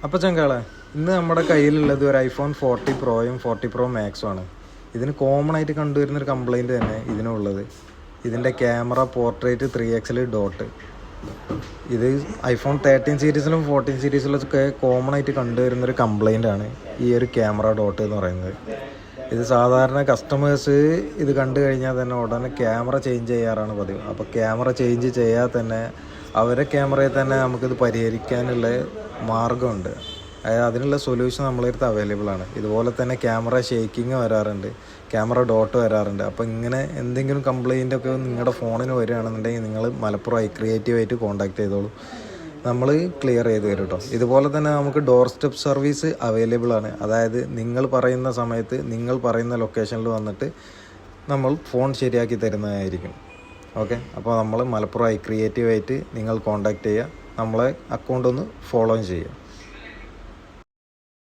അപ്പോൾ ചങ്കാളെ, ഇന്ന് നമ്മുടെ കയ്യിലുള്ളത് ഒരു ഐഫോൺ 40 പ്രോയും 40 പ്രോ മാക്സും ആണ്. ഇതിന് കോമൺ ആയിട്ട് കണ്ടുവരുന്നൊരു കംപ്ലൈൻറ്റ് തന്നെ ഇതിനുള്ളത്. ഇതിൻ്റെ ക്യാമറ പോർട്രേറ്റ് 3x ഡോട്ട്. ഇത് ഐഫോൺ 13 സീരീസിലും 14 സീരീസിലൊക്കെ കോമൺ ആയിട്ട് കണ്ടുവരുന്നൊരു കംപ്ലൈൻ്റ് ആണ് ഈ ഒരു ക്യാമറ ഡോട്ട് എന്ന് പറയുന്നത്. ഇത് സാധാരണ കസ്റ്റമേഴ്സ് ഇത് കണ്ടു കഴിഞ്ഞാൽ തന്നെ ഉടനെ ക്യാമറ ചേഞ്ച് ചെയ്യാറാണ് പതിവ്. അപ്പോൾ ക്യാമറ ചേഞ്ച് ചെയ്യാതെ തന്നെ അവരെ ക്യാമറയിൽ തന്നെ നമുക്കിത് പരിഹരിക്കാനുള്ള മാർഗമുണ്ട്. അതായത് അതിനുള്ള സൊല്യൂഷൻ നമ്മളെ അടുത്ത് അവൈലബിൾ ആണ്. ഇതുപോലെ തന്നെ ക്യാമറ ഷേക്കിങ് വരാറുണ്ട്, ക്യാമറ ഡോട്ട് വരാറുണ്ട്. അപ്പോൾ ഇങ്ങനെ എന്തെങ്കിലും കംപ്ലൈൻ്റ് ഒക്കെ നിങ്ങളുടെ ഫോണിന് വരികയാണെന്നുണ്ടെങ്കിൽ നിങ്ങൾ മലപ്പുറം ക്രിയേറ്റീവായിട്ട് കോൺടാക്ട് ചെയ്തോളൂ, നമ്മൾ ക്ലിയർ ചെയ്ത് തരും കേട്ടോ. ഇതുപോലെ തന്നെ നമുക്ക് ഡോർ സ്റ്റെപ്പ് സർവീസ് അവൈലബിൾ ആണ്. അതായത് നിങ്ങൾ പറയുന്ന സമയത്ത് നിങ്ങൾ പറയുന്ന ലൊക്കേഷനിൽ വന്നിട്ട് നമ്മൾ ഫോൺ ശരിയാക്കി തരുന്നതായിരിക്കും. ഓക്കെ, അപ്പോൾ നമ്മൾ മലപ്പുറം ക്രിയേറ്റീവായിട്ട് നിങ്ങൾ കോൺടാക്ട് ചെയ്യുക, നമ്മളെ അക്കൗണ്ട് ഒന്ന് ഫോളോ ചെയ്യുക.